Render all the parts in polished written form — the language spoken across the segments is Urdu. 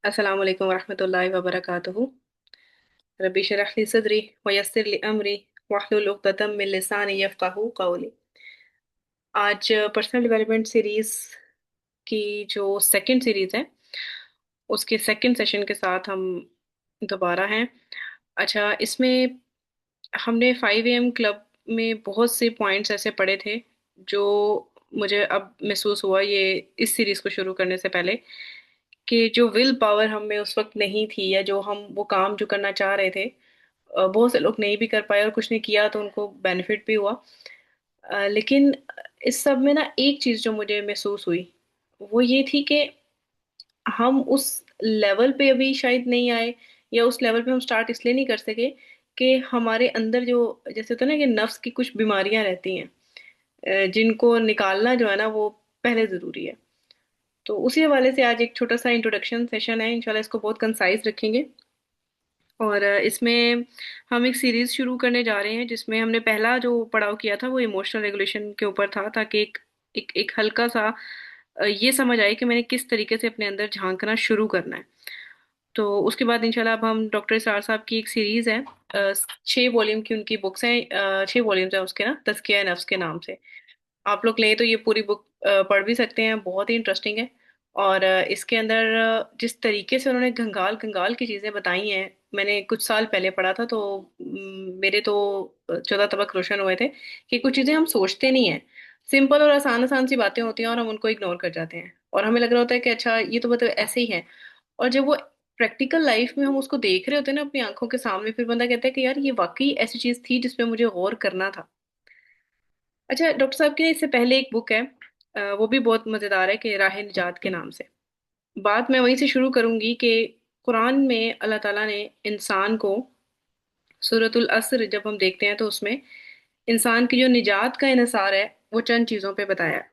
السلام علیکم ورحمۃ اللہ وبرکاتہ۔ ربی اشرح لی صدری ویسر لی امری واحلل عقدۃ من لسانی یفقہوا قولی۔ آج پرسنل ڈیولپمنٹ سیریز کی جو سیکنڈ سیریز ہے اس کے سیکنڈ سیشن کے ساتھ ہم دوبارہ ہیں۔ اچھا، اس میں ہم نے 5 AM کلب میں بہت سے پوائنٹس ایسے پڑھے تھے جو مجھے اب محسوس ہوا یہ اس سیریز کو شروع کرنے سے پہلے کہ جو ول پاور ہم میں اس وقت نہیں تھی، یا جو ہم وہ کام جو کرنا چاہ رہے تھے بہت سے لوگ نہیں بھی کر پائے، اور کچھ نے کیا تو ان کو بینیفٹ بھی ہوا۔ لیکن اس سب میں نا ایک چیز جو مجھے محسوس ہوئی وہ یہ تھی کہ ہم اس لیول پہ ابھی شاید نہیں آئے، یا اس لیول پہ ہم سٹارٹ اس لیے نہیں کر سکے کہ ہمارے اندر جو جیسے ہوتا ہے نا کہ نفس کی کچھ بیماریاں رہتی ہیں، جن کو نکالنا جو ہے نا وہ پہلے ضروری ہے۔ تو اسی حوالے سے آج ایک چھوٹا سا انٹروڈکشن سیشن ہے، انشاءاللہ اس کو بہت کنسائز رکھیں گے۔ اور اس میں ہم ایک سیریز شروع کرنے جا رہے ہیں جس میں ہم نے پہلا جو پڑاؤ کیا تھا وہ ایموشنل ریگولیشن کے اوپر تھا، تاکہ ایک ہلکا سا یہ سمجھ آئے کہ میں نے کس طریقے سے اپنے اندر جھانکنا شروع کرنا ہے۔ تو اس کے بعد انشاءاللہ اب ہم ڈاکٹر اسرار صاحب کی ایک سیریز ہے، 6 والیوم کی ان کی بکس ہیں، 6 والیومز ہیں اس کے نا، تزکیہ نفس کے نام سے۔ آپ لوگ لیں تو یہ پوری بک پڑھ بھی سکتے ہیں، بہت ہی انٹرسٹنگ ہے۔ اور اس کے اندر جس طریقے سے انہوں نے گھنگال گھنگال کی چیزیں بتائی ہیں، میں نے کچھ سال پہلے پڑھا تھا تو میرے تو 14 طبق روشن ہوئے تھے کہ کچھ چیزیں ہم سوچتے نہیں ہیں، سمپل اور آسان آسان سی باتیں ہوتی ہیں اور ہم ان کو اگنور کر جاتے ہیں، اور ہمیں لگ رہا ہوتا ہے کہ اچھا یہ تو مطلب ایسے ہی ہے۔ اور جب وہ پریکٹیکل لائف میں ہم اس کو دیکھ رہے ہوتے ہیں نا اپنی آنکھوں کے سامنے، پھر بندہ کہتا ہے کہ یار یہ واقعی ایسی چیز تھی جس پہ مجھے غور کرنا تھا۔ اچھا، ڈاکٹر صاحب کی اس سے پہلے ایک بک ہے، وہ بھی بہت مزیدار ہے، کہ راہ نجات کے نام سے۔ بات میں وہیں سے شروع کروں گی کہ قرآن میں اللہ تعالیٰ نے انسان کو سورۃ العصر جب ہم دیکھتے ہیں تو اس میں انسان کی جو نجات کا انحصار ہے وہ چند چیزوں پہ بتایا ہے۔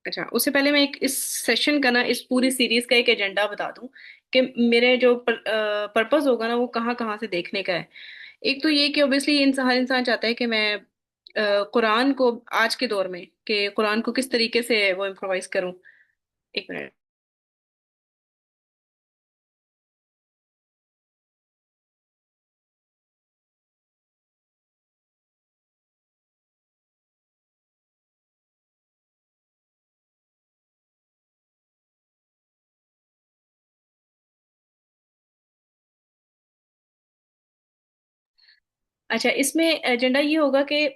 اچھا، اس سے پہلے میں ایک اس سیشن کا نا، اس پوری سیریز کا ایک ایجنڈا بتا دوں کہ میرے جو پرپز ہوگا نا وہ کہاں کہاں سے دیکھنے کا ہے۔ ایک تو یہ کہ اوبیسلی ہر انسان چاہتا ہے کہ میں قرآن کو آج کے دور میں، کہ قرآن کو کس طریقے سے وہ امپرووائز کروں۔ ایک منٹ۔ اچھا، اس میں ایجنڈا یہ ہوگا کہ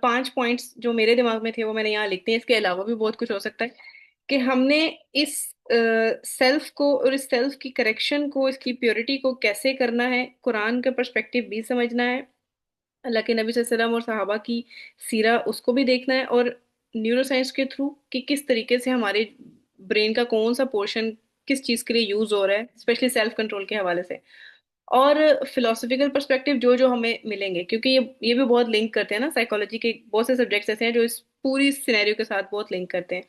5 پوائنٹس جو میرے دماغ میں تھے وہ میں نے یہاں لکھتے ہیں، اس کے علاوہ بھی بہت کچھ ہو سکتا ہے کہ ہم نے اس سیلف کو اور اس سیلف کی کریکشن کو، اس کی پیورٹی کو کیسے کرنا ہے، قرآن کا پرسپیکٹیو بھی سمجھنا ہے، اللہ کے نبی صلی اللہ علیہ وسلم اور صحابہ کی سیرہ اس کو بھی دیکھنا ہے، اور نیورو سائنس کے تھرو کہ کس طریقے سے ہمارے برین کا کون سا پورشن کس چیز کے لیے یوز ہو رہا ہے، اسپیشلی سیلف کنٹرول کے حوالے سے، اور فلاسفیکل پرسپیکٹیو جو ہمیں ملیں گے، کیونکہ یہ بھی بہت لنک کرتے ہیں نا، سائیکالوجی کے بہت سے سبجیکٹس ایسے ہیں جو اس پوری سینیریو کے ساتھ بہت لنک کرتے ہیں۔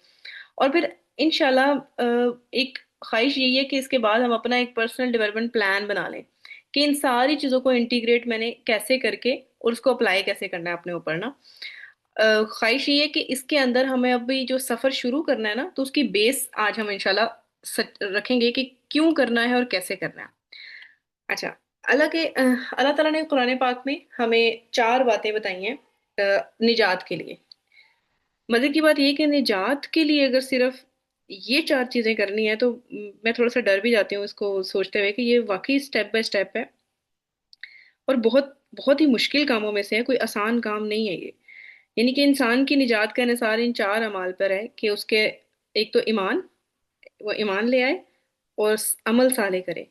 اور پھر انشاءاللہ ایک خواہش یہی ہے کہ اس کے بعد ہم اپنا ایک پرسنل ڈیولپمنٹ پلان بنا لیں کہ ان ساری چیزوں کو انٹیگریٹ میں نے کیسے کر کے اور اس کو اپلائی کیسے کرنا ہے اپنے اوپر نا۔ خواہش یہ ہے کہ اس کے اندر ہمیں ابھی جو سفر شروع کرنا ہے نا، تو اس کی بیس آج ہم انشاءاللہ رکھیں گے کہ کیوں کرنا ہے اور کیسے کرنا ہے۔ اچھا، اللہ تعالیٰ نے قرآن پاک میں ہمیں 4 باتیں بتائی ہیں نجات کے لیے۔ مزے کی بات یہ ہے کہ نجات کے لیے اگر صرف یہ 4 چیزیں کرنی ہے تو میں تھوڑا سا ڈر بھی جاتی ہوں اس کو سوچتے ہوئے کہ یہ واقعی سٹیپ بائی سٹیپ ہے، اور بہت بہت ہی مشکل کاموں میں سے ہے، کوئی آسان کام نہیں ہے یہ۔ یعنی کہ انسان کی نجات کا انحصار ان 4 اعمال پر ہے کہ اس کے ایک تو ایمان، وہ ایمان لے آئے اور عمل صالح کرے۔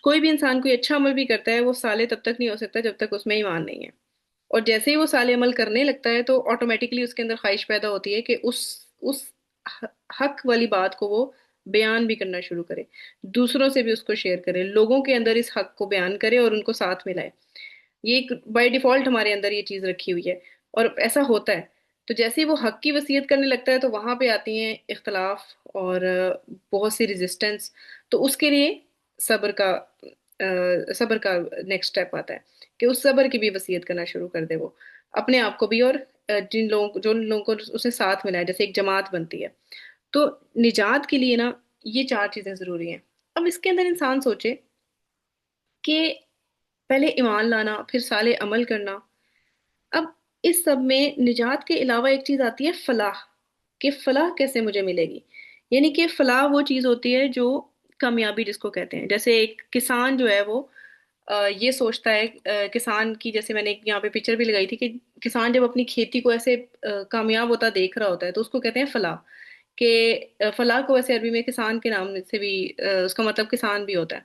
کوئی بھی انسان کوئی اچھا عمل بھی کرتا ہے وہ صالح تب تک نہیں ہو سکتا جب تک اس میں ایمان نہیں ہے، اور جیسے ہی وہ صالح عمل کرنے لگتا ہے تو آٹومیٹکلی اس کے اندر خواہش پیدا ہوتی ہے کہ اس حق والی بات کو وہ بیان بھی کرنا شروع کرے، دوسروں سے بھی اس کو شیئر کرے، لوگوں کے اندر اس حق کو بیان کرے اور ان کو ساتھ ملائے۔ یہ ایک بائی ڈیفالٹ ہمارے اندر یہ چیز رکھی ہوئی ہے، اور ایسا ہوتا ہے۔ تو جیسے ہی وہ حق کی وصیت کرنے لگتا ہے تو وہاں پہ آتی ہیں اختلاف اور بہت سی ریزسٹنس، تو اس کے لیے صبر کا صبر کا نیکسٹ سٹیپ آتا ہے کہ اس صبر کی بھی وصیت کرنا شروع کر دے وہ، اپنے آپ کو بھی، اور جن لوگوں کو اس نے ساتھ ملا ہے، جیسے ایک جماعت بنتی ہے۔ تو نجات کے لیے نا یہ چار چیزیں ضروری ہیں. اب اس کے اندر انسان سوچے کہ پہلے ایمان لانا، پھر صالح عمل کرنا. اب اس سب میں نجات کے علاوہ ایک چیز آتی ہے فلاح، کہ فلاح کیسے مجھے ملے گی. یعنی کہ فلاح وہ چیز ہوتی ہے جو کامیابی جس کو کہتے ہیں. جیسے ایک کسان جو ہے وہ یہ سوچتا ہے، کسان کی جیسے میں نے ایک یہاں پہ پکچر بھی لگائی تھی کہ کسان جب اپنی کھیتی کو ایسے کامیاب ہوتا دیکھ رہا ہوتا ہے تو اس کو کہتے ہیں فلاح. کہ فلاح کو ویسے عربی میں کسان کے نام سے بھی اس کا مطلب کسان بھی ہوتا ہے.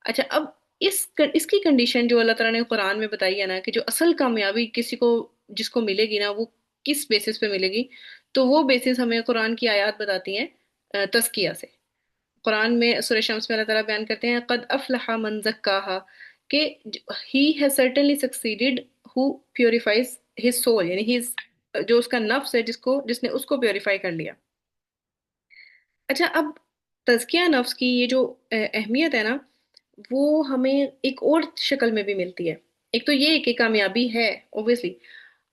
اچھا، اب اس کی کنڈیشن جو اللہ تعالیٰ نے قرآن میں بتائی ہے نا، کہ جو اصل کامیابی کسی کو جس کو ملے گی نا، وہ کس بیسس پہ ملے گی. تو وہ بیسس ہمیں قرآن کی آیات بتاتی ہیں تزکیہ سے. قرآن میں سورہ شمس میں اللہ تعالیٰ بیان کرتے ہیں قد افلح من زکاہا، کہ he has certainly succeeded who purifies his soul، یعنی جو اس کا نفس ہے جس نے اس کو پیوریفائی کر لیا. اچھا، اب تزکیہ نفس کی یہ جو اہمیت ہے نا، وہ ہمیں ایک اور شکل میں بھی ملتی ہے. ایک تو یہ کہ کامیابی ہے اوبویسلی،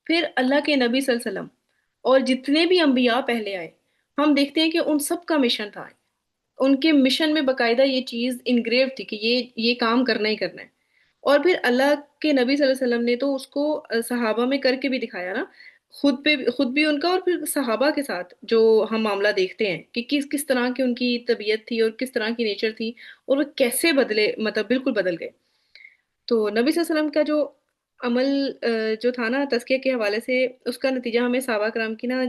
پھر اللہ کے نبی صلی اللہ علیہ وسلم اور جتنے بھی انبیاء پہلے آئے، ہم دیکھتے ہیں کہ ان سب کا مشن تھا. ان کے مشن میں باقاعدہ یہ چیز انگریو تھی کہ یہ کام کرنا ہی کرنا ہے. اور پھر اللہ کے نبی صلی اللہ علیہ وسلم نے تو اس کو صحابہ میں کر کے بھی دکھایا نا. خود بھی ان کا، اور پھر صحابہ کے ساتھ جو ہم معاملہ دیکھتے ہیں کہ کس کس طرح کی ان کی طبیعت تھی اور کس طرح کی نیچر تھی، اور وہ کیسے بدلے، مطلب بالکل بدل گئے. تو نبی صلی اللہ علیہ وسلم کا جو عمل جو تھا نا تزکیہ کے حوالے سے، اس کا نتیجہ ہمیں صحابہ کرام کی نا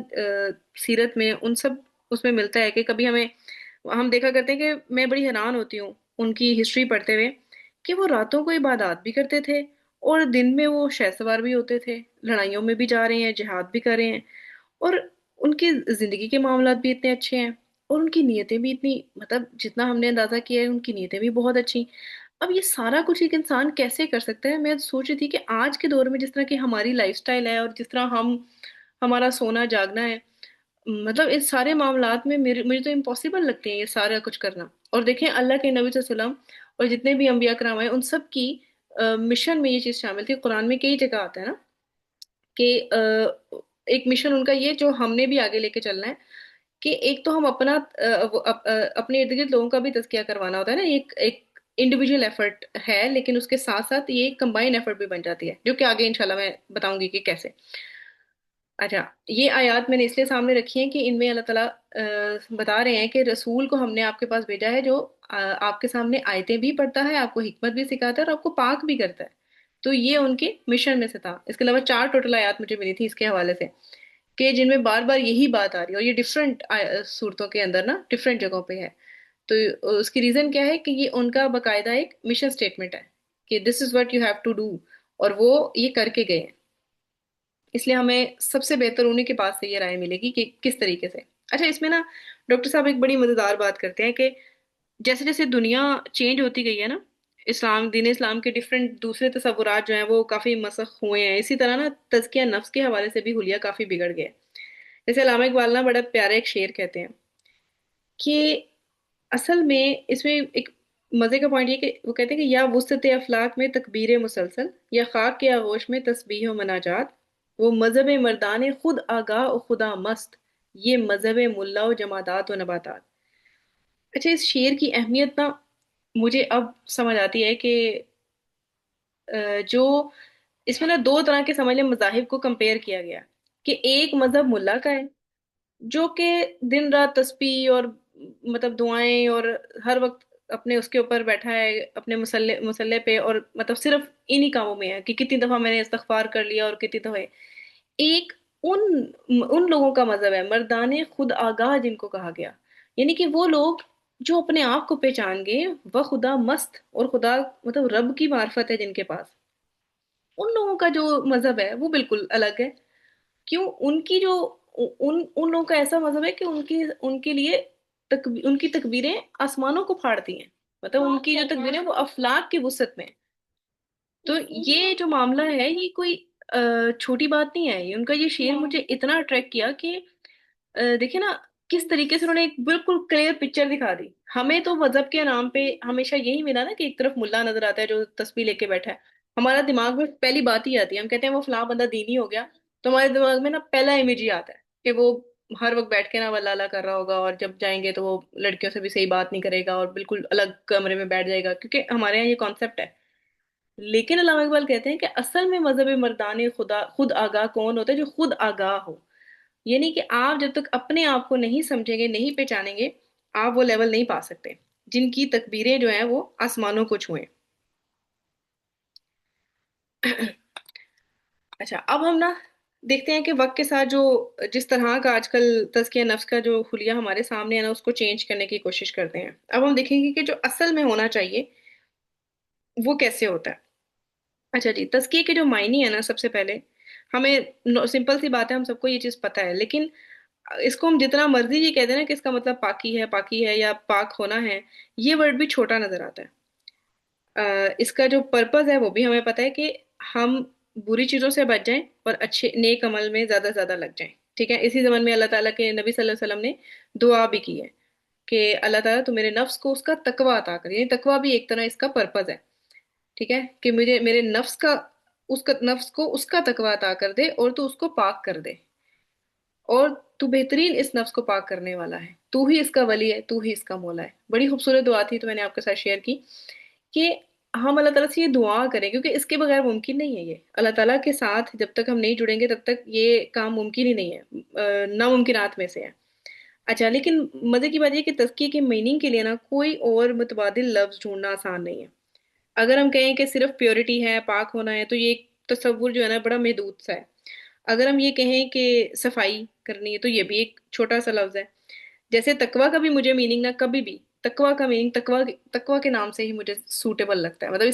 سیرت میں ان سب اس میں ملتا ہے. کہ کبھی ہم دیکھا کرتے ہیں کہ میں بڑی حیران ہوتی ہوں ان کی ہسٹری پڑھتے ہوئے، کہ وہ راتوں کو عبادات بھی کرتے تھے اور دن میں وہ شہ سوار بھی ہوتے تھے، لڑائیوں میں بھی جا رہے ہیں، جہاد بھی کر رہے ہیں، اور ان کی زندگی کے معاملات بھی اتنے اچھے ہیں، اور ان کی نیتیں بھی اتنی، مطلب جتنا ہم نے اندازہ کیا ہے ان کی نیتیں بھی بہت اچھی. اب یہ سارا کچھ ایک انسان کیسے کر سکتا ہے؟ میں سوچ رہی تھی کہ آج کے دور میں جس طرح کی ہماری لائف سٹائل ہے اور جس طرح ہمارا سونا جاگنا ہے، مطلب اس سارے معاملات میں مجھے تو امپاسبل لگتے ہیں یہ سارا کچھ کرنا. اور دیکھیں اللہ کے نبی صلی اللہ علیہ وسلم اور جتنے بھی انبیاء کرام ہیں، ان سب کی مشن میں یہ چیز شامل تھی. قرآن میں کئی جگہ آتا ہے نا کہ ایک مشن ان کا یہ جو ہم نے بھی آگے لے کے چلنا ہے، کہ ایک تو ہم اپنے ارد گرد لوگوں کا بھی تزکیہ کروانا ہوتا ہے نا. ایک انڈیویجول ایفرٹ ہے، لیکن اس کے ساتھ ساتھ یہ ایک کمبائن ایفرٹ بھی بن جاتی ہے، جو کہ آگے انشاءاللہ میں بتاؤں گی کہ کیسے. اچھا، یہ آیات میں نے اس لیے سامنے رکھی ہیں کہ ان میں اللہ تعالیٰ بتا رہے ہیں کہ رسول کو ہم نے آپ کے پاس بھیجا ہے جو آپ کے سامنے آیتیں بھی پڑھتا ہے، آپ کو حکمت بھی سکھاتا ہے، اور آپ کو پاک بھی کرتا ہے. تو یہ ان کے مشن میں سے تھا. اس کے علاوہ چار ٹوٹل آیات مجھے ملی تھی اس کے حوالے سے، کہ جن میں بار بار یہی بات آ رہی ہے، اور یہ ڈفرینٹ صورتوں کے اندر نا ڈفرینٹ جگہوں پہ ہے. تو اس کی ریزن کیا ہے کہ یہ ان کا باقاعدہ ایک مشن سٹیٹمنٹ ہے کہ this is what you have to do, اور وہ یہ کر کے گئے ہیں. اس لیے ہمیں سب سے بہتر انہیں کے پاس سے یہ رائے ملے گی کہ کس طریقے سے. اچھا، اس میں نا ڈاکٹر صاحب ایک بڑی مزیدار بات کرتے ہیں کہ جیسے جیسے دنیا چینج ہوتی گئی ہے نا، دین اسلام کے ڈفرینٹ دوسرے تصورات جو ہیں وہ کافی مسخ ہوئے ہیں، اسی طرح نا تزکیہ نفس کے حوالے سے بھی حلیہ کافی بگڑ گیا ہے. جیسے علامہ اقبال نا بڑا پیارا ایک شعر کہتے ہیں کہ اصل میں اس میں ایک مزے کا پوائنٹ یہ کہ وہ کہتے ہیں کہ یا وسط افلاک میں تکبیر مسلسل، یا خاک کے آغوش میں تسبیح و مناجات، وہ مذہب مردان خود آگاہ و خدا مست، یہ مذہب ملا و جمادات و نباتات. اچھا، اس شعر کی اہمیت نا مجھے اب سمجھ آتی ہے کہ جو اس میں نا دو طرح کے سمجھ لیں مذاہب کو کمپیئر کیا گیا، کہ ایک مذہب ملا کا ہے جو کہ دن رات تسبیح اور مطلب دعائیں اور ہر وقت اپنے اس کے اوپر بیٹھا ہے اپنے مسلح پہ، اور مطلب صرف انہی کاموں میں ہے کہ کتنی دفعہ میں نے استغفار کر لیا اور کتنی دفعہ. ایک ان لوگوں کا مذہب ہے مردان خود آگاہ جن کو کہا گیا، یعنی کہ وہ لوگ جو اپنے آپ کو پہچان گئے وہ خدا مست، اور خدا مطلب رب کی معرفت ہے جن کے پاس. ان لوگوں کا جو مذہب ہے وہ بالکل الگ ہے. کیوں؟ ان کی جو ان لوگوں کا ایسا مذہب ہے کہ ان کے لیے ان کی تکبیریں آسمانوں کو پھاڑتی ہیں، مطلب ان کی جو تکبیریں وہ افلاک کی وسعت میں. تو یہ جو معاملہ ہے یہ کوئی چھوٹی بات نہیں ہے. ان کا یہ شعر مجھے اتنا اٹریکٹ کیا کہ دیکھیں نا کس طریقے سے انہوں نے ایک بالکل کلیئر پکچر دکھا دی. ہمیں تو مذہب کے نام پہ ہمیشہ یہی ملا نا کہ ایک طرف ملا نظر آتا ہے جو تسبیح لے کے بیٹھا ہے. ہمارا دماغ میں پہلی بات ہی آتی ہے، ہم کہتے ہیں وہ فلاں بندہ دینی ہو گیا، تو ہمارے دماغ میں نا پہلا امیج ہی آتا ہے کہ وہ ہر وقت بیٹھ کے نا واللہ اللہ کر رہا ہوگا، اور جب جائیں گے تو وہ لڑکیوں سے بھی صحیح بات نہیں کرے گا اور بالکل الگ کمرے میں بیٹھ جائے گا، کیونکہ ہمارے یہاں یہ کانسیپٹ ہے۔ لیکن علامہ اقبال کہتے ہیں کہ اصل میں مذہب مردان خدا خود آگاہ کون ہوتا ہے؟ جو خود آگاہ ہو۔ یعنی کہ آپ جب تک اپنے آپ کو نہیں سمجھیں گے، نہیں پہچانیں گے، آپ وہ لیول نہیں پا سکتے جن کی تکبیریں جو ہیں وہ آسمانوں کو چھوئیں۔ اچھا، اب ہم نا دیکھتے ہیں کہ وقت کے ساتھ جو جس طرح کا آج کل تزکیہ نفس کا جو خلیہ ہمارے سامنے ہے نا، اس کو چینج کرنے کی کوشش کرتے ہیں۔ اب ہم دیکھیں گے کہ جو اصل میں ہونا چاہیے وہ کیسے ہوتا ہے۔ اچھا جی، تزکیے کے جو معنی ہے نا، سب سے پہلے ہمیں سمپل سی بات ہے، ہم سب کو یہ چیز پتہ ہے، لیکن اس کو ہم جتنا مرضی یہ کہتے ہیں نا کہ اس کا مطلب پاکی ہے یا پاک ہونا ہے، یہ ورڈ بھی چھوٹا نظر آتا ہے۔ اس کا جو پرپز ہے وہ بھی ہمیں پتہ ہے کہ ہم بری چیزوں سے بچ جائیں اور اچھے نیک عمل میں زیادہ سے زیادہ لگ جائیں، ٹھیک ہے۔ اسی زمن میں اللہ تعالیٰ کے نبی صلی اللہ علیہ وسلم نے دعا بھی کی ہے کہ اللہ تعالیٰ تو میرے نفس کو اس کا تقوی عطا کر، یعنی تقوی بھی ایک طرح اس کا پرپز ہے، ٹھیک ہے، کہ مجھے میرے نفس کو اس کا تقوی عطا کر دے، اور تو اس کو پاک کر دے، اور تو بہترین اس نفس کو پاک کرنے والا ہے، تو ہی اس کا ولی ہے، تو ہی اس کا مولا ہے۔ بڑی خوبصورت دعا تھی، تو میں نے آپ کے ساتھ شیئر کی کہ ہم اللہ تعالیٰ سے یہ دعا کریں، کیونکہ اس کے بغیر ممکن نہیں ہے یہ۔ اللہ تعالیٰ کے ساتھ جب تک ہم نہیں جڑیں گے تب تک یہ کام ممکن ہی نہیں ہے، ناممکنات میں سے ہے۔ اچھا، لیکن مزے کی بات یہ کہ تزکیے کے میننگ کے لیے نا کوئی اور متبادل لفظ ڈھونڈنا آسان نہیں ہے۔ اگر ہم کہیں کہ صرف پیورٹی ہے، پاک ہونا ہے، تو یہ ایک تصور جو ہے نا بڑا محدود سا ہے۔ اگر ہم یہ کہیں کہ صفائی کرنی ہے، تو یہ بھی ایک چھوٹا سا لفظ ہے۔ جیسے تقوی کا بھی مجھے میننگ نہ کبھی بھی تقوی کا میننگ تقوی کے نام سے ہی مجھے سوٹیبل لگتا ہے، مطلب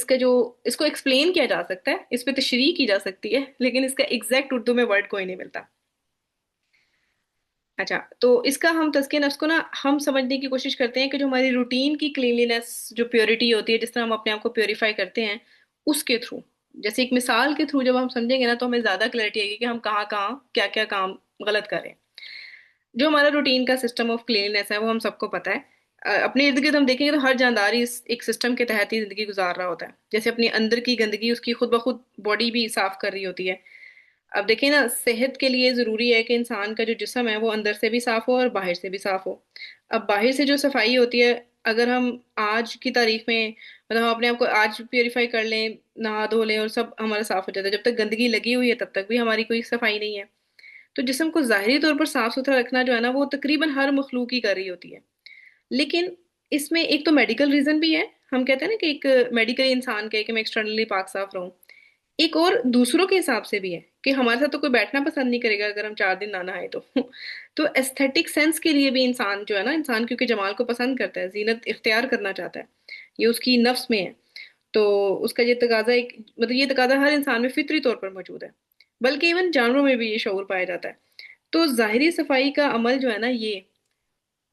اس کو ایکسپلین کیا جا سکتا ہے، اس پہ تشریح کی جا سکتی ہے، لیکن اس کا ایگزیکٹ اردو میں ورڈ کوئی نہیں ملتا۔ اچھا، تو اس کا ہم تزکیہ نفس کو نا ہم سمجھنے کی کوشش کرتے ہیں کہ جو ہماری روٹین کی کلینلینس، جو پیورٹی ہوتی ہے، جس طرح ہم اپنے آپ کو پیوریفائی کرتے ہیں اس کے تھرو، جیسے ایک مثال کے تھرو جب ہم سمجھیں گے نا، تو ہمیں زیادہ کلیئرٹی آئے گی کہ ہم کہاں کہاں کیا کیا کام غلط کر رہے ہیں۔ جو ہمارا روٹین کا سسٹم آف کلیننس ہے وہ ہم سب کو پتہ ہے۔ اپنے ارد گرد ہم دیکھیں گے تو ہر جاندار اس ایک سسٹم کے تحت ہی زندگی گزار رہا ہوتا ہے، جیسے اپنی اندر کی گندگی اس کی خود بخود باڈی بھی صاف کر رہی ہوتی ہے۔ اب دیکھیں نا، صحت کے لیے ضروری ہے کہ انسان کا جو جسم ہے وہ اندر سے بھی صاف ہو اور باہر سے بھی صاف ہو۔ اب باہر سے جو صفائی ہوتی ہے، اگر ہم آج کی تاریخ میں مطلب ہم اپنے آپ کو آج پیوریفائی کر لیں، نہا دھو لیں اور سب ہمارا صاف ہو جاتا ہے، جب تک گندگی لگی ہوئی ہے تب تک بھی ہماری کوئی صفائی نہیں ہے۔ تو جسم کو ظاہری طور پر صاف ستھرا رکھنا جو ہے نا، وہ تقریباً ہر مخلوق ہی کر رہی ہوتی ہے، لیکن اس میں ایک تو میڈیکل ریزن بھی ہے۔ ہم کہتے ہیں نا کہ ایک میڈیکلی انسان کہ میں ایکسٹرنلی پاک صاف رہوں، ایک اور دوسروں کے حساب سے بھی ہے کہ ہمارے ساتھ تو کوئی بیٹھنا پسند نہیں کرے گا اگر ہم 4 دن نہ نہائے تو تو ایستھیٹک سینس کے لیے بھی انسان جو ہے نا، انسان کیونکہ جمال کو پسند کرتا ہے، زینت اختیار کرنا چاہتا ہے، یہ اس کی نفس میں ہے، تو اس کا یہ تقاضا مطلب یہ تقاضا ہر انسان میں فطری طور پر موجود ہے، بلکہ ایون جانوروں میں بھی یہ شعور پایا جاتا ہے۔ تو ظاہری صفائی کا عمل جو ہے نا، یہ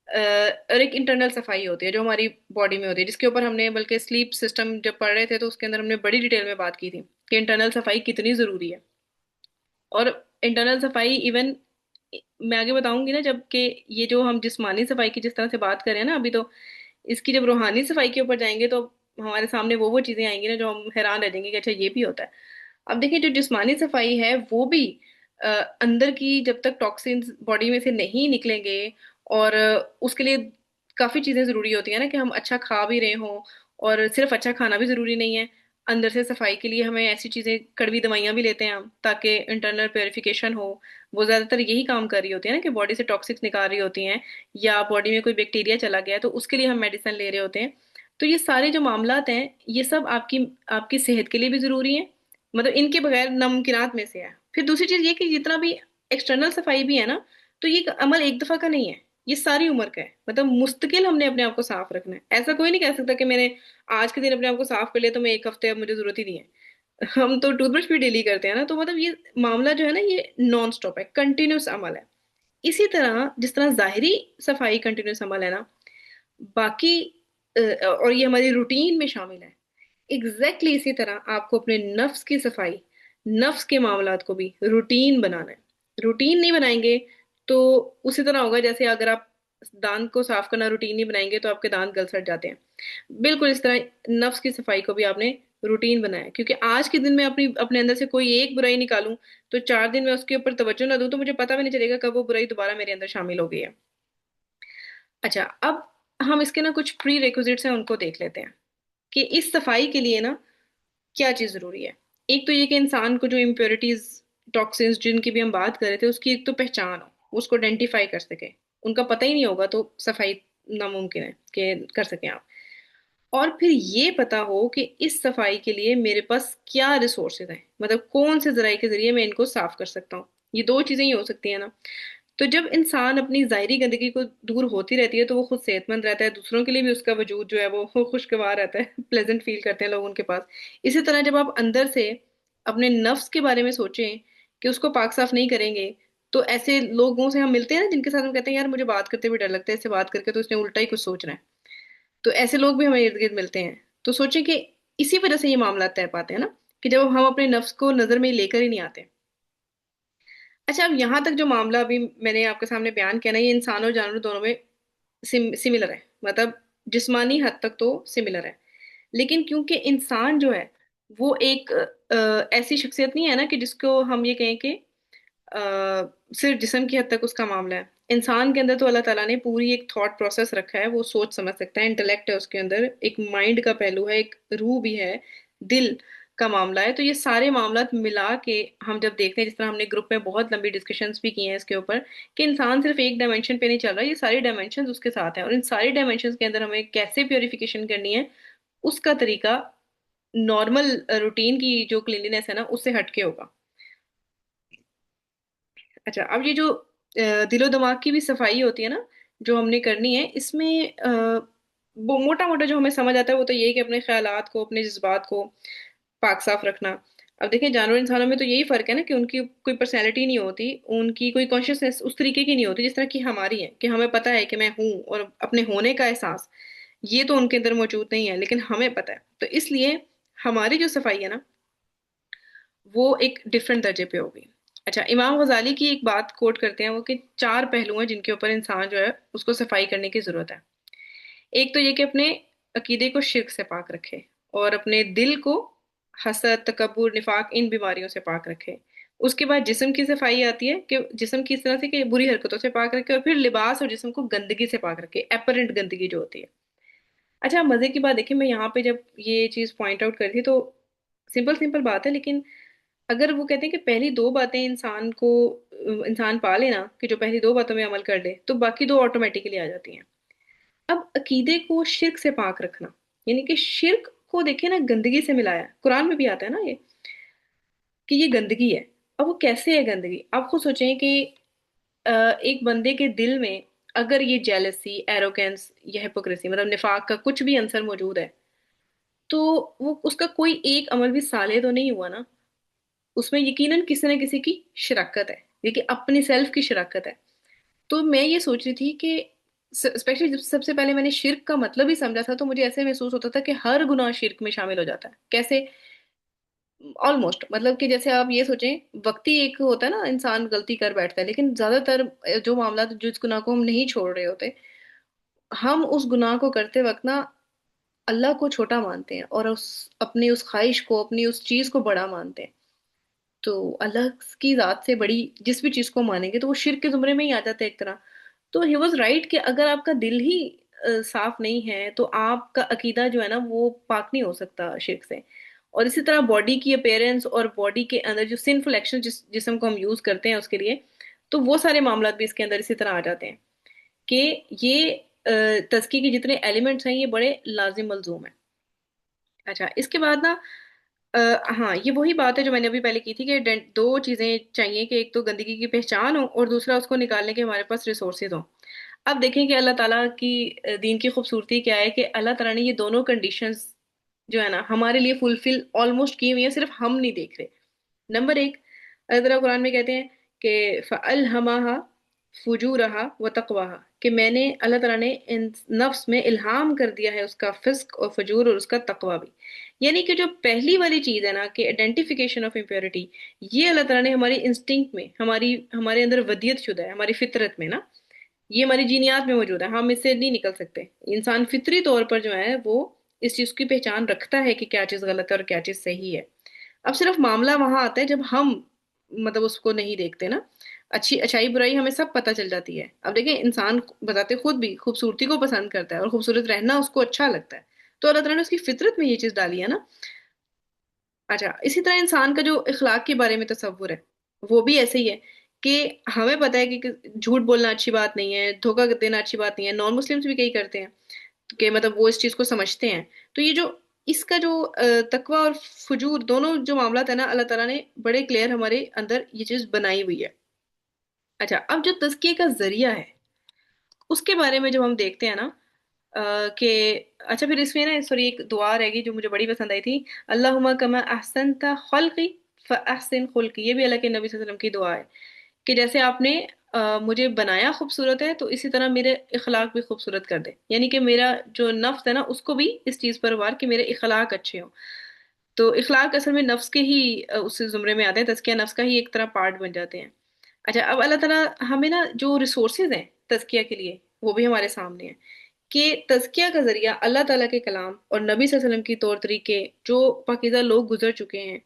اور ایک انٹرنل صفائی ہوتی ہے جو ہماری باڈی میں ہوتی ہے، جس کے اوپر ہم نے بلکہ سلیپ سسٹم جب پڑھ رہے تھے تو اس کے اندر ہم نے بڑی ڈیٹیل میں بات کی تھی کہ انٹرنل صفائی کتنی ضروری ہے۔ اور انٹرنل صفائی ایون میں آگے بتاؤں گی نا، جب کہ یہ جو ہم جسمانی صفائی کی جس طرح سے بات کریں نا ابھی، تو اس کی جب روحانی صفائی کے اوپر جائیں گے تو ہمارے سامنے وہ چیزیں آئیں گی نا جو ہم حیران رہ جائیں گے کہ اچھا یہ بھی ہوتا ہے۔ اب دیکھیں، جو جسمانی صفائی ہے وہ بھی اندر کی جب تک ٹاکسینز باڈی میں سے نہیں نکلیں گے، اور اس کے لیے کافی چیزیں ضروری ہوتی ہیں نا کہ ہم اچھا کھا بھی رہے ہوں، اور صرف اچھا کھانا بھی ضروری نہیں ہے، اندر سے صفائی کے لیے ہمیں ایسی چیزیں کڑوی دوائیاں بھی لیتے ہیں ہم تاکہ انٹرنل پیوریفیکیشن ہو۔ وہ زیادہ تر یہی کام کر رہی ہوتی ہیں نا کہ باڈی سے ٹاکسکس نکال رہی ہوتی ہیں، یا باڈی میں کوئی بیکٹیریا چلا گیا ہے تو اس کے لیے ہم میڈیسن لے رہے ہوتے ہیں۔ تو یہ سارے جو معاملات ہیں یہ سب آپ کی صحت کے لیے بھی ضروری ہیں، مطلب ان کے بغیر ناممکنات میں سے ہے۔ پھر دوسری چیز یہ کہ جتنا بھی ایکسٹرنل صفائی بھی ہے نا، تو یہ عمل ایک دفعہ کا نہیں ہے، یہ ساری عمر کا ہے، مطلب مستقل ہم نے اپنے آپ کو صاف رکھنا ہے۔ ایسا کوئی نہیں کہہ سکتا کہ میں نے آج کے دن اپنے آپ کو صاف کر لیا تو میں ایک ہفتے اب مجھے ضرورت ہی نہیں ہے۔ ہم تو ٹوتھ برش بھی ڈیلی کرتے ہیں نا، تو مطلب یہ معاملہ جو ہے نا یہ نان سٹاپ ہے، کنٹینیوس عمل ہے۔ اسی طرح جس طرح ظاہری صفائی کنٹینیوس عمل ہے نا، باقی اور یہ ہماری روٹین میں شامل ہے، ایگزیکٹلی اسی طرح آپ کو اپنے نفس کی صفائی، نفس کے معاملات کو بھی روٹین بنانا ہے۔ روٹین نہیں بنائیں گے تو اسی طرح ہوگا جیسے اگر آپ دانت کو صاف کرنا روٹین نہیں بنائیں گے تو آپ کے دانت گل سڑ جاتے ہیں، بالکل اس طرح نفس کی صفائی کو بھی آپ نے روٹین بنائیں، کیونکہ آج کے دن میں اپنے اندر سے کوئی ایک برائی نکالوں تو 4 دن میں اس کے اوپر توجہ نہ دوں تو مجھے پتہ بھی نہیں چلے گا کب وہ برائی دوبارہ میرے اندر شامل ہو گئی ہے۔ اچھا، اب ہم اس کے نا کچھ پری ریکوزٹس ہیں ان کو دیکھ لیتے ہیں کہ اس صفائی کے لیے نا کیا چیز ضروری ہے۔ ایک تو یہ کہ انسان کو جو امپیورٹیز، ٹاکسنز جن کی بھی ہم بات کر رہے تھے، اس کی ایک تو پہچان ہو، اس کو آئیڈینٹیفائی کر سکے۔ ان کا پتہ ہی نہیں ہوگا تو صفائی ناممکن ہے کہ کر سکیں آپ۔ اور پھر یہ پتا ہو کہ اس صفائی کے لیے میرے پاس کیا ریسورسز ہیں، مطلب کون سے ذرائع کے ذریعے میں ان کو صاف کر سکتا ہوں۔ یہ دو چیزیں ہی ہو سکتی ہیں نا۔ تو جب انسان اپنی ظاہری گندگی کو دور ہوتی رہتی ہے تو وہ خود صحت مند رہتا ہے، دوسروں کے لیے بھی اس کا وجود جو ہے وہ خوشگوار رہتا ہے، پلیزنٹ فیل کرتے ہیں لوگ ان کے پاس۔ اسی طرح جب آپ اندر سے اپنے نفس کے بارے میں سوچیں کہ اس کو پاک صاف نہیں کریں گے تو ایسے لوگوں سے ہم ملتے ہیں نا جن کے ساتھ ہم کہتے ہیں یار مجھے بات کرتے ہوئے ڈر لگتا ہے، اس سے بات کر کے تو اس نے الٹا ہی کچھ سوچ رہا ہے، تو ایسے لوگ بھی ہمیں ارد گرد ملتے ہیں۔ تو سوچیں کہ اسی وجہ سے یہ معاملات طے پاتے ہیں نا، کہ جب ہم اپنے نفس کو نظر میں لے کر ہی نہیں آتے۔ اچھا، اب یہاں تک جو معاملہ ابھی میں نے آپ کے سامنے بیان کیا نا، یہ انسان اور جانور دونوں میں سملر ہے، مطلب جسمانی حد تک تو سملر ہے، لیکن کیونکہ انسان جو ہے وہ ایک ایسی شخصیت نہیں ہے نا کہ جس کو ہم یہ کہیں کہ صرف جسم کی حد تک اس کا معاملہ ہے۔ انسان کے اندر تو اللہ تعالیٰ نے پوری ایک تھاٹ پروسیس رکھا ہے، وہ سوچ سمجھ سکتا ہے، انٹلیکٹ ہے اس کے اندر، ایک مائنڈ کا پہلو ہے، ایک روح بھی ہے، دل کا معاملہ ہے۔ تو یہ سارے معاملات ملا کے ہم جب دیکھتے ہیں، جس طرح ہم نے گروپ میں بہت لمبی ڈسکشنز بھی کی ہیں اس کے اوپر، کہ انسان صرف ایک ڈائمینشن پہ نہیں چل رہا، یہ ساری ڈائمینشنز اس کے ساتھ ہیں، اور ان ساری ڈائمینشنز کے اندر ہمیں کیسے پیوریفیکیشن کرنی ہے اس کا طریقہ نارمل روٹین کی جو کلینلینس ہے نا اس سے ہٹ کے ہوگا۔ اچھا، اب یہ جو دل و دماغ کی بھی صفائی ہوتی ہے نا جو ہم نے کرنی ہے، اس میں وہ موٹا موٹا جو ہمیں سمجھ آتا ہے وہ تو یہ ہے کہ اپنے خیالات کو، اپنے جذبات کو پاک صاف رکھنا۔ اب دیکھیں جانور انسانوں میں تو یہی فرق ہے نا کہ ان کی کوئی پرسنالٹی نہیں ہوتی، ان کی کوئی کانشیسنیس اس طریقے کی نہیں ہوتی جس طرح کی ہماری ہے، کہ ہمیں پتہ ہے کہ میں ہوں، اور اپنے ہونے کا احساس یہ تو ان کے اندر موجود نہیں ہے، لیکن ہمیں پتہ ہے۔ تو اس لیے ہماری جو صفائی ہے نا وہ ایک ڈفرینٹ درجے پہ ہوگی۔ اچھا، امام غزالی کی ایک بات کوٹ کرتے ہیں وہ، کہ 4 پہلو ہیں جن کے اوپر انسان جو ہے اس کو صفائی کرنے کی ضرورت ہے۔ ایک تو یہ کہ اپنے عقیدے کو شرک سے پاک رکھے، اور اپنے دل کو حسد، تکبر، نفاق ان بیماریوں سے پاک رکھے۔ اس کے بعد جسم کی صفائی آتی ہے کہ جسم کی اس طرح سے کہ بری حرکتوں سے پاک رکھے، اور پھر لباس اور جسم کو گندگی سے پاک رکھے، ایپرنٹ گندگی جو ہوتی ہے۔ اچھا، مزے کی بات دیکھیں، میں یہاں پہ جب یہ چیز پوائنٹ آؤٹ کر تھی تو سمپل سمپل بات ہے، لیکن اگر وہ کہتے ہیں کہ پہلی 2 باتیں انسان پا لینا، کہ جو پہلی 2 باتوں میں عمل کر لے تو باقی 2 آٹومیٹیکلی آ جاتی ہیں۔ اب عقیدے کو شرک سے پاک رکھنا، یعنی کہ شرک کو دیکھیں نا گندگی سے ملایا، قرآن میں بھی آتا ہے نا یہ کہ یہ گندگی ہے۔ اب وہ کیسے ہے گندگی؟ آپ خود سوچیں کہ ایک بندے کے دل میں اگر یہ جیلسی، ایروگینس یا ہپوکریسی، مطلب نفاق کا کچھ بھی عنصر موجود ہے، تو وہ اس کا کوئی ایک عمل بھی صالح تو نہیں ہوا نا، اس میں یقیناً کسی نہ کسی کی شراکت ہے، لیکن اپنی سیلف کی شراکت ہے۔ تو میں یہ سوچ رہی تھی کہ اسپیشلی جب سب سے پہلے میں نے شرک کا مطلب ہی سمجھا تھا تو مجھے ایسے محسوس ہوتا تھا کہ ہر گناہ شرک میں شامل ہو جاتا ہے۔ کیسے؟ آلموسٹ، مطلب کہ جیسے آپ یہ سوچیں، وقتی ایک ہوتا ہے نا انسان غلطی کر بیٹھتا ہے، لیکن زیادہ تر جو معاملات جس گناہ کو ہم نہیں چھوڑ رہے ہوتے، ہم اس گناہ کو کرتے وقت نا اللہ کو چھوٹا مانتے ہیں، اور اپنی اس خواہش کو، اپنی اس چیز کو بڑا مانتے ہیں۔ تو اللہ کی ذات سے بڑی جس بھی چیز کو مانیں گے تو وہ شرک کے زمرے میں ہی آ جاتا ہے ایک طرح۔ تو ہی واز رائٹ کہ اگر آپ کا دل ہی صاف نہیں ہے تو آپ کا عقیدہ جو ہے نا وہ پاک نہیں ہو سکتا شرک سے۔ اور اسی طرح باڈی کی اپیرنس اور باڈی کے اندر جو سنفل ایکشن جسم کو ہم یوز کرتے ہیں اس کے لیے، تو وہ سارے معاملات بھی اس کے اندر اسی طرح آ جاتے ہیں کہ یہ تزکی کے جتنے ایلیمنٹس ہیں یہ بڑے لازم ملزوم ہیں۔ اچھا، اس کے بعد نا ہاں، یہ وہی بات ہے جو میں نے ابھی پہلے کی تھی کہ 2 چیزیں چاہیے، کہ ایک تو گندگی کی پہچان ہو، اور دوسرا اس کو نکالنے کے ہمارے پاس ریسورسز ہوں۔ اب دیکھیں کہ اللہ تعالیٰ کی دین کی خوبصورتی کیا ہے کہ اللہ تعالیٰ نے یہ دونوں کنڈیشنز جو ہے نا ہمارے لیے فلفل آلموسٹ کی ہوئی ہیں، صرف ہم نہیں دیکھ رہے۔ نمبر 1، اللہ تعالیٰ قرآن میں کہتے ہیں کہ فَأَلْهَمَهَا فُجُورَهَا وَتَقْوَاهَا، کہ میں نے، اللہ تعالیٰ نے نفس میں الہام کر دیا ہے اس کا فسق اور فجور اور اس کا تقوی بھی۔ یعنی کہ جو پہلی والی چیز ہے نا کہ آئیڈینٹیفیکیشن آف امپیورٹی، یہ اللہ تعالیٰ نے ہماری انسٹنکٹ میں، ہمارے اندر ودیت شدہ ہے، ہماری فطرت میں نا، یہ ہماری جینیات میں موجود ہے، ہم اس سے نہیں نکل سکتے۔ انسان فطری طور پر جو ہے وہ اس چیز کی پہچان رکھتا ہے کہ کیا چیز غلط ہے اور کیا چیز صحیح ہے. اب صرف معاملہ وہاں آتا ہے جب ہم مطلب اس کو نہیں دیکھتے نا. اچھی اچھائی برائی ہمیں سب پتہ چل جاتی ہے. اب دیکھیں انسان بذات خود بھی خوبصورتی کو پسند کرتا ہے اور خوبصورت رہنا اس کو اچھا لگتا ہے. تو اللہ تعالیٰ نے اس کی فطرت میں یہ چیز ڈالی ہے نا. اچھا اسی طرح انسان کا جو اخلاق کے بارے میں تصور ہے وہ بھی ایسے ہی ہے کہ ہمیں پتہ ہے کہ جھوٹ بولنا اچھی بات نہیں ہے، دھوکہ دینا اچھی بات نہیں ہے. نان مسلمس بھی کئی کرتے ہیں کہ مطلب وہ اس چیز کو سمجھتے ہیں. تو یہ جو اس کا جو تقوی اور فجور دونوں جو معاملات ہیں نا، اللہ تعالیٰ نے بڑے کلیئر ہمارے اندر یہ چیز بنائی ہوئی ہے. اچھا اب جو تزکیے کا ذریعہ ہے اس کے بارے میں جب ہم دیکھتے ہیں نا کہ اچھا پھر اس میں نا سوری ایک دعا رہ گئی جو مجھے بڑی پسند آئی تھی. اللہم کما احسنت خلقی فاحسن خلقی. یہ بھی اللہ کے نبی صلی اللہ علیہ وسلم کی دعا ہے کہ جیسے آپ نے مجھے بنایا خوبصورت ہے تو اسی طرح میرے اخلاق بھی خوبصورت کر دے. یعنی کہ میرا جو نفس ہے نا اس کو بھی اس چیز پر وار کہ میرے اخلاق اچھے ہوں. تو اخلاق اصل میں نفس کے ہی اس زمرے میں آتے ہیں، تزکیہ نفس کا ہی ایک طرح پارٹ بن جاتے ہیں. اچھا اب اللہ تعالیٰ ہمیں نا جو ریسورسز ہیں تزکیہ کے لیے وہ بھی ہمارے سامنے ہیں کہ تزکیہ کا ذریعہ اللہ تعالیٰ کے کلام اور نبی صلی اللہ علیہ وسلم کی طور طریقے جو پاکیزہ لوگ گزر چکے ہیں،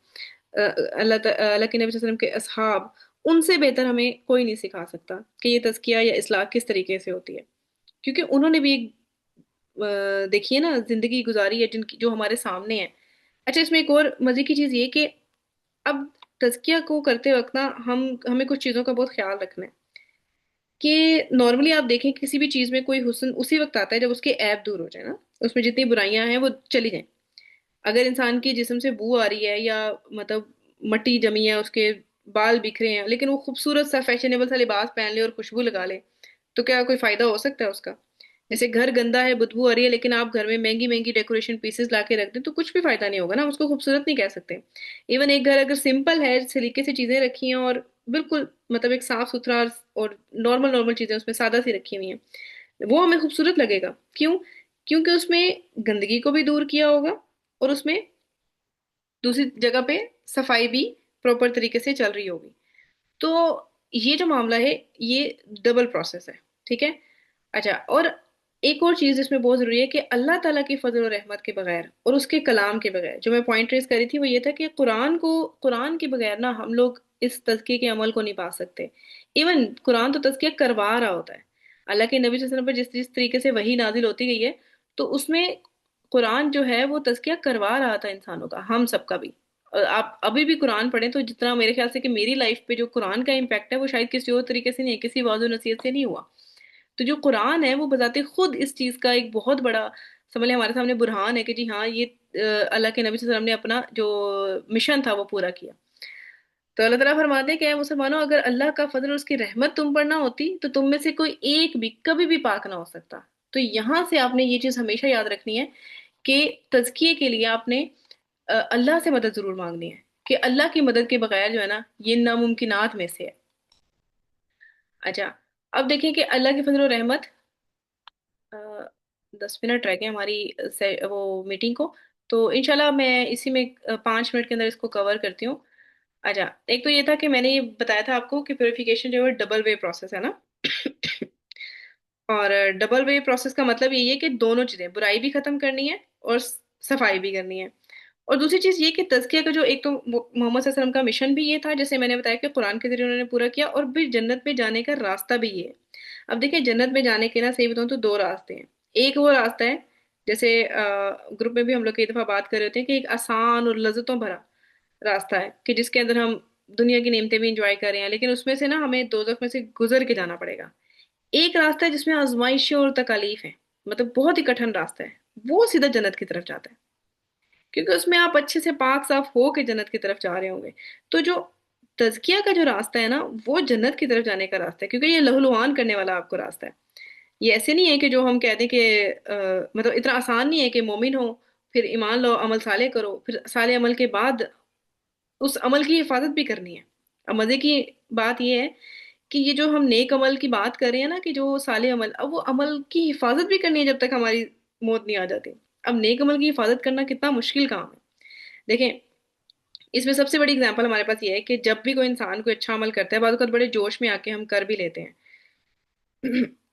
اللہ کے نبی صلی اللہ علیہ وسلم کے اصحاب، ان سے بہتر ہمیں کوئی نہیں سکھا سکتا کہ یہ تزکیہ یا اصلاح کس طریقے سے ہوتی ہے. کیونکہ انہوں نے بھی ایک دیکھیے نا زندگی گزاری ہے جن کی جو ہمارے سامنے ہے. اچھا اس میں ایک اور مزے کی چیز یہ کہ اب تزکیہ کو کرتے وقت نا ہمیں کچھ چیزوں کا بہت خیال رکھنا ہے کہ نارملی آپ دیکھیں کسی بھی چیز میں کوئی حسن اسی وقت آتا ہے جب اس کے عیب دور ہو جائے نا، اس میں جتنی برائیاں ہیں وہ چلی جائیں. اگر انسان کی جسم سے بو آ رہی ہے یا مطلب مٹی جمی ہے، اس کے بال بکھرے ہیں، لیکن وہ خوبصورت سا فیشنیبل سا لباس پہن لے اور خوشبو لگا لے، تو کیا کوئی فائدہ ہو سکتا ہے اس کا؟ جیسے گھر گندا ہے، بدبو آ رہی ہے، لیکن آپ گھر میں مہنگی مہنگی ڈیکوریشن پیسز لا کے رکھ دیں تو کچھ بھی فائدہ نہیں ہوگا نا، اس کو خوبصورت نہیں کہہ سکتے. ایون ایک گھر اگر سمپل ہے، سلیقے سے چیزیں رکھی ہیں اور بالکل مطلب ایک صاف ستھرا اور نارمل چیزیں اس میں سادہ سی رکھی ہوئی ہیں، وہ ہمیں خوبصورت لگے گا. کیوں؟ کیونکہ اس میں گندگی کو بھی دور کیا ہوگا اور اس میں دوسری جگہ پہ صفائی بھی پراپر طریقے سے چل رہی ہوگی. تو یہ جو معاملہ ہے یہ ڈبل پروسیس ہے. ٹھیک ہے. اچھا اور ایک اور چیز اس میں بہت ضروری ہے کہ اللہ تعالیٰ کی فضل و رحمت کے بغیر اور اس کے کلام کے بغیر، جو میں پوائنٹ ریز کری تھی وہ یہ تھا کہ قرآن کے بغیر نا ہم لوگ اس تزکیے کے عمل کو نہیں پا سکتے. ایون قرآن تو تزکیہ کروا رہا ہوتا ہے. اللہ کے نبی صلی اللہ علیہ وسلم پر جس جس طریقے سے وحی نازل ہوتی گئی ہے تو اس میں قرآن جو ہے وہ تزکیہ کروا رہا تھا انسانوں کا، ہم سب کا بھی. اور آپ ابھی بھی قرآن پڑھیں تو جتنا میرے خیال سے کہ میری لائف پہ جو قرآن کا امپیکٹ ہے وہ شاید کسی اور طریقے سے نہیں ہے، کسی واضح نصیحت سے نہیں ہوا. تو جو قرآن ہے وہ بذات خود اس چیز کا ایک بہت بڑا سمجھ لیں ہمارے سامنے برہان ہے کہ جی ہاں یہ اللہ کے نبی صلی اللہ علیہ وسلم نے اپنا جو مشن تھا وہ پورا کیا. تو اللہ تعالیٰ فرماتے ہیں کہ اے مسلمانوں اگر اللہ کا فضل اور اس کی رحمت تم پر نہ ہوتی تو تم میں سے کوئی ایک بھی کبھی بھی پاک نہ ہو سکتا. تو یہاں سے آپ نے یہ چیز ہمیشہ یاد رکھنی ہے کہ تزکیے کے لیے آپ نے اللہ سے مدد ضرور مانگنی ہے کہ اللہ کی مدد کے بغیر جو ہے نا یہ ناممکنات میں سے ہے. اچھا اب دیکھیں کہ اللہ کی فضل و رحمت 10 منٹ رہ گئے ہماری وہ میٹنگ کو، تو انشاءاللہ میں اسی میں 5 منٹ کے اندر اس کو کور کرتی ہوں. اچھا ایک تو یہ تھا کہ میں نے یہ بتایا تھا آپ کو کہ پیوریفیکیشن جو ہے ڈبل وے پروسیس ہے نا. اور ڈبل وے پروسیس کا مطلب یہی ہے کہ دونوں چیزیں، برائی بھی ختم کرنی ہے اور صفائی بھی کرنی ہے. اور دوسری چیز یہ کہ تزکیہ کا جو ایک تو محمد صلی اللہ علیہ وسلم کا مشن بھی یہ تھا جیسے میں نے بتایا کہ قرآن کے ذریعے انہوں نے پورا کیا، اور پھر جنت میں جانے کا راستہ بھی یہ ہے. اب دیکھیں جنت میں جانے کے نا صحیح بتاؤں تو 2 راستے ہیں. ایک وہ راستہ ہے جیسے گروپ میں بھی ہم لوگ کئی دفعہ بات کر رہے ہوتے ہیں کہ ایک آسان اور لذتوں بھرا راستہ ہے کہ جس کے اندر ہم دنیا کی نعمتیں بھی انجوائے کر رہے ہیں، لیکن اس میں سے نا ہمیں دوزخ میں سے گزر کے جانا پڑے گا. ایک راستہ ہے جس میں آزمائشیں اور تکالیف ہیں، مطلب بہت ہی کٹھن راستہ ہے، وہ سیدھا جنت کی طرف جاتا ہے کیونکہ اس میں آپ اچھے سے پاک صاف ہو کے جنت کی طرف جا رہے ہوں گے. تو جو تزکیہ کا جو راستہ ہے نا وہ جنت کی طرف جانے کا راستہ ہے کیونکہ یہ لہولوان کرنے والا آپ کو راستہ ہے. یہ ایسے نہیں ہے کہ جو ہم کہتے ہیں کہ مطلب اتنا آسان نہیں ہے کہ مومن ہو پھر ایمان لو عمل صالح کرو پھر صالح عمل کے بعد اس عمل کی حفاظت بھی کرنی ہے. اب مزے کی بات یہ ہے کہ یہ جو ہم نیک عمل کی بات کر رہے ہیں نا کہ جو صالح عمل، اب وہ عمل کی حفاظت بھی کرنی ہے جب تک ہماری موت نہیں آ جاتی. اب نیک عمل کی حفاظت کرنا کتنا مشکل کام ہے. دیکھیں اس میں سب سے بڑی اگزامپل ہمارے پاس یہ ہے کہ جب بھی کوئی انسان کوئی اچھا عمل کرتا ہے بعض اوقات بڑے جوش میں آ کے ہم کر بھی لیتے ہیں.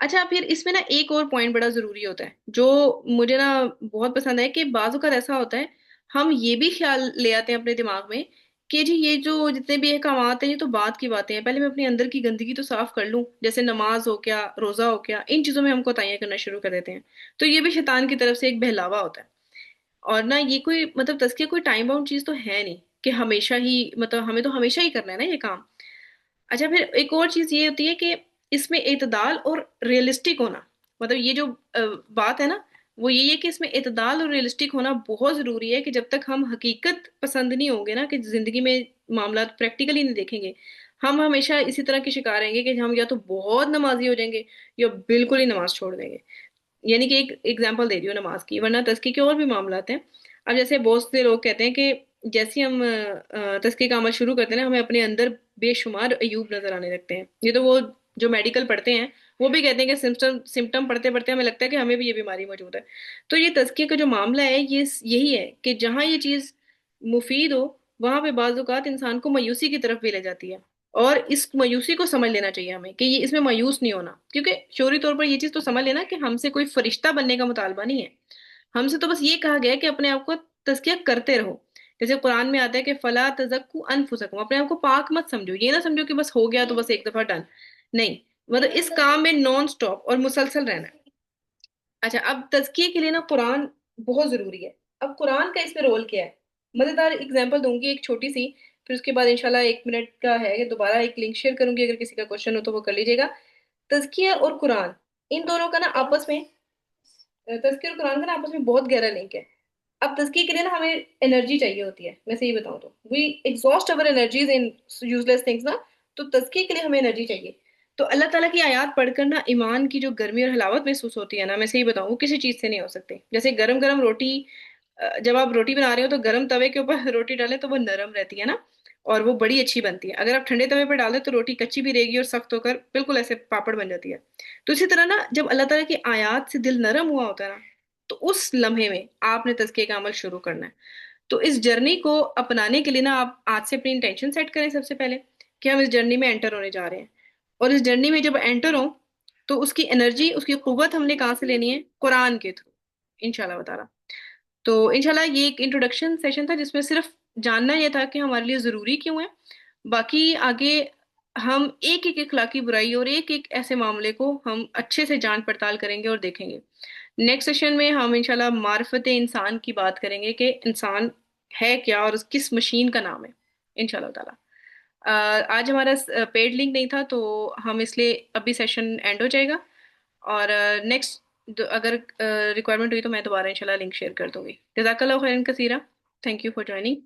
اچھا پھر اس میں نا ایک اور پوائنٹ بڑا ضروری ہوتا ہے جو مجھے نا بہت پسند ہے، کہ بعض اوقات ایسا ہوتا ہے ہم یہ بھی خیال لے آتے ہیں اپنے دماغ میں کہ جی یہ جو جتنے بھی احکامات ہیں یہ تو بعد کی باتیں ہیں، پہلے میں اپنے اندر کی گندگی تو صاف کر لوں، جیسے نماز ہو گیا، روزہ ہو گیا، ان چیزوں میں ہم کوتاہیاں کرنا شروع کر دیتے ہیں۔ تو یہ بھی شیطان کی طرف سے ایک بہلاوا ہوتا ہے، اور نہ یہ کوئی مطلب تزکیہ کوئی ٹائم باؤنڈ چیز تو ہے نہیں کہ ہمیشہ ہی مطلب ہمیں تو ہمیشہ ہی کرنا ہے نا یہ کام۔ اچھا پھر ایک اور چیز یہ ہوتی ہے کہ اس میں اعتدال اور ریئلسٹک ہونا، مطلب یہ جو بات ہے نا وہ یہی ہے کہ اس میں اعتدال اور ریئلسٹک ہونا بہت ضروری ہے، کہ جب تک ہم حقیقت پسند نہیں ہوں گے نا، کہ زندگی میں معاملات پریکٹیکلی نہیں دیکھیں گے، ہم ہمیشہ اسی طرح کے شکار رہیں گے کہ ہم یا تو بہت نمازی ہو جائیں گے یا بالکل ہی نماز چھوڑ دیں گے۔ یعنی کہ ایک ایگزامپل دے رہی ہوں نماز کی، ورنہ تزکی کے اور بھی معاملات ہیں۔ اب جیسے بہت سے لوگ کہتے ہیں کہ جیسے ہم تزکی کا عمل شروع کرتے ہیں نا، ہمیں اپنے اندر بے شمار عیوب نظر آنے لگتے ہیں۔ یہ تو وہ جو میڈیکل پڑھتے ہیں وہ بھی کہتے ہیں کہ سمٹم پڑھتے پڑھتے ہمیں لگتا ہے کہ ہمیں بھی یہ بیماری موجود ہے۔ تو یہ تزکیے کا جو معاملہ ہے یہ یہی ہے کہ جہاں یہ چیز مفید ہو وہاں پہ بعض اوقات انسان کو مایوسی کی طرف بھی لے جاتی ہے، اور اس مایوسی کو سمجھ لینا چاہیے ہمیں کہ یہ اس میں مایوس نہیں ہونا، کیونکہ شعوری طور پر یہ چیز تو سمجھ لینا کہ ہم سے کوئی فرشتہ بننے کا مطالبہ نہیں ہے، ہم سے تو بس یہ کہا گیا ہے کہ اپنے آپ کو تزکیہ کرتے رہو۔ جیسے قرآن میں آتا ہے کہ فلا تزکو انفسکم، اپنے آپ کو پاک مت سمجھو، یہ نہ سمجھو کہ بس ہو گیا تو بس ایک دفعہ ڈن، نہیں، مطلب اس کام میں نان سٹاپ اور مسلسل رہنا ہے۔ اچھا اب تزکیے کے لیے نا قرآن بہت ضروری ہے۔ اب قرآن کا اس میں رول کیا ہے؟ مزیدار اگزامپل دوں گی ایک چھوٹی سی، پھر اس کے بعد انشاءاللہ 1 منٹ کا ہے کہ دوبارہ ایک لنک شیئر کروں گی، اگر کسی کا کوشچن ہو تو وہ کر لیجیے گا۔ تزکیہ اور قرآن، ان دونوں کا نا آپس میں، تزکیہ اور قرآن کا نا آپس میں بہت گہرا لنک ہے۔ اب تزکیے کے لیے نا ہمیں انرجی چاہیے ہوتی ہے، میں صحیح بتاؤں تو we exhaust over energies in useless things نا، تو تزکیے کے لیے ہمیں انرجی چاہیے۔ تو اللہ تعالیٰ کی آیات پڑھ کر نا ایمان کی جو گرمی اور حلاوت محسوس ہوتی ہے نا، میں صحیح بتاؤں وہ کسی چیز سے نہیں ہو سکتی۔ جیسے گرم گرم روٹی، جب آپ روٹی بنا رہے ہو تو گرم توے کے اوپر روٹی ڈالیں تو وہ نرم رہتی ہے نا، اور وہ بڑی اچھی بنتی ہے۔ اگر آپ ٹھنڈے توے پہ ڈالیں تو روٹی کچی بھی رہے گی اور سخت ہو کر بالکل ایسے پاپڑ بن جاتی ہے۔ تو اسی طرح نا جب اللہ تعالیٰ کی آیات سے دل نرم ہوا ہوتا ہے نا، تو اس لمحے میں آپ نے تزکیے کا عمل شروع کرنا ہے۔ تو اس جرنی کو اپنانے کے لیے نا آپ آج سے اپنی انٹینشن سیٹ کریں سب سے پہلے، کہ ہم اس جرنی میں انٹر ہونے جا رہے ہیں، اور اس جرنی میں جب انٹر ہوں تو اس کی انرجی، اس کی قوت ہم نے کہاں سے لینی ہے؟ قرآن کے تھرو، انشاءاللہ تعالی۔ تو انشاءاللہ یہ ایک انٹروڈکشن سیشن تھا جس میں صرف جاننا یہ تھا کہ ہمارے لیے ضروری کیوں ہے، باقی آگے ہم ایک ایک اخلاقی برائی اور ایک ایک ایسے معاملے کو ہم اچھے سے جانچ پڑتال کریں گے اور دیکھیں گے۔ نیکسٹ سیشن میں ہم انشاءاللہ معرفت انسان کی بات کریں گے کہ انسان ہے کیا اور اس کس مشین کا نام ہے، انشاءاللہ تعالی۔ آج ہمارا پیڈ لنک نہیں تھا تو ہم اس لیے ابھی سیشن اینڈ ہو جائے گا، اور نیکسٹ اگر ریکوائرمنٹ ہوئی تو میں دوبارہ انشاءاللہ لنک شیئر کر دوں گی۔ جزاک اللہ خیرن کثیرہ، تھینک یو فار جوائننگ۔